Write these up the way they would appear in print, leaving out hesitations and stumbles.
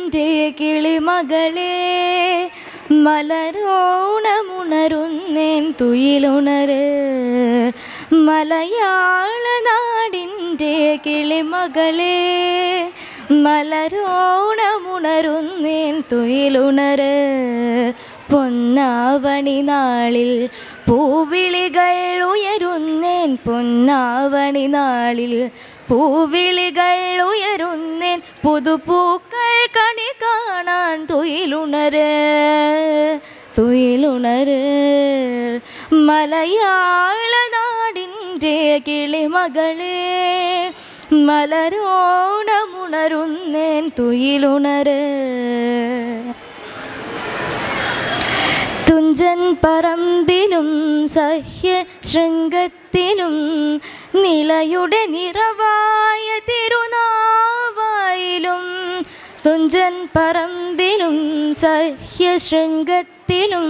നാടിൻ്റെ കിളിമകളെ മലരോണമുണരുന്നേൻ തുയിലുണര്. മലയാള നാടിൻ്റെ കിളിമകളെ മലരോണമുണരുന്നേൻ തുയിലുണര്. പൊന്നാവണി നാളിൽ പൂവിളികൾ ഉയരുന്നേൻ, പൊന്നാവണി നാളിൽ പൂവിളികൾ ഉയരുന്നേൻ. പുതുപൂക്കൾ കണി കാണാൻ തുയിലുണര്, തുയിലുണര്. മലയാള നാടിൻ്റെ കിളിമകളെ മലരോണമുണരുന്നേൻ തുയിലുണര്. തുഞ്ചൻ പറമ്പിലും സഹ്യ ശൃംഗത്തിലും നിളയുടെ നിറവായ തിരുനാവായിലും. തുഞ്ചൻ പറമ്പിലും സഹ്യ ശൃംഗത്തിലും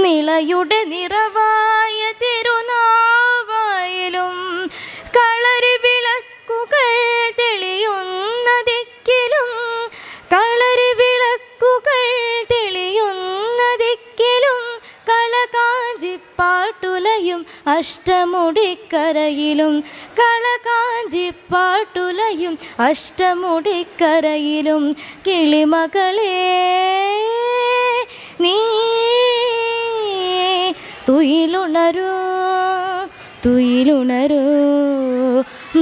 നിളയുടെ നിറവായ തിരുനാവായിലും. കളരി വിളക്കുകൾ തെളിയുന്ന ദിക്കിലും, കളരി വിളക്കുകൾ തെളിയുന്ന ദിക്കിലും കളകാഞ്ചിപ്പാട്ടുലയും അഷ്ടമുടിക്കരയിലും, കളകാഞ്ചിപ്പാട്ടുലയും അഷ്ടമുടിക്കരയിലും. കിളിമകളെ നീ തുയിലുണരൂ, തുയിലുണരൂ.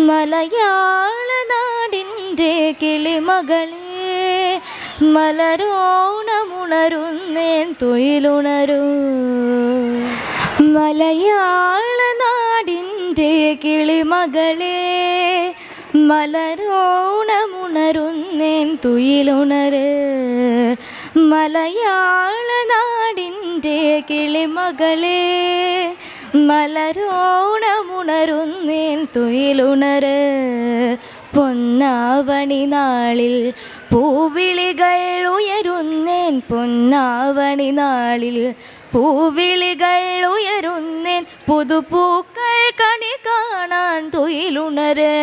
മലയാള നാടിൻ്റെ കിളിമകളെ മലരോണമുണരുന്നേൻ തുയിലുണരൂ. മലയാള നാടിൻ്റെ കിളിമകളെ മലരോണമുണരുന്നേൻ തുയിലുണര്. മലയാള നാടിൻ്റെ കിളിമകളെ മലരോണമുണരുന്നേൻ തുയിലുണര്. പൊന്നാവണി നാളിൽ പൂവിളികൾ ഉയരുന്നേൻ, പൊന്നാവണി നാളിൽ പൂവിളികൾ ഉയരുന്നേൻ. പുതുപൂക്കൾ കണി കാണാൻ തുയിലുണര്,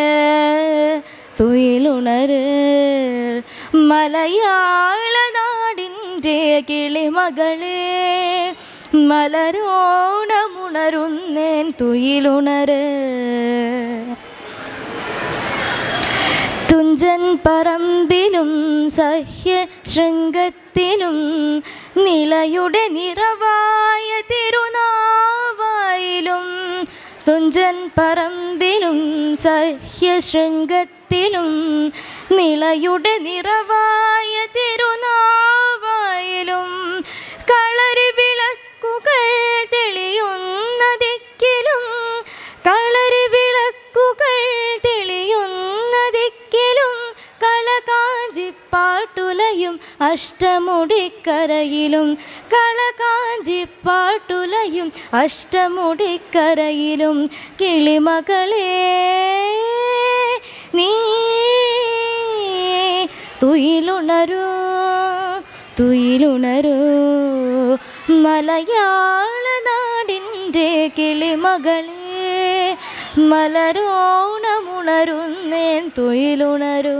തുയിലുണര്. മലയാള നാടിൻ്റെ കിളിമകളെ മലരോണമുണരുന്നേൻ തുയിലുണര്. തുഞ്ചൻ പറമ്പിലും സഹ്യ ശൃംഗത്തിലും നിളയുടെ നിറവായ തിരുനാവായിലും. തുഞ്ചൻ പറമ്പിലും സഹ്യ ശൃംഗത്തിലും നിളയുടെ നിറവായ തിരുനാവായിലും. കളരി വിളക്കുകൾ തെളിയുന്ന ദിക്കിലും, കളരി വിളക്കുകൾ തെളിയുന്ന ദിക്കിലും കളകാഞ്ചിപ്പാട്ടുലയും അഷ്ടമുടിക്കരയിലും, കളകാഞ്ചിപ്പാട്ടുലയും അഷ്ടമുടിക്കരയിലും. കിളിമകളെ നീ തുയിലുണരൂ, തുയിലുണരൂ. മലയാള നാടിൻ്റെ കിളിമകളെ മലരോണമുണരുന്നേൻ തുയിലുണരൂ.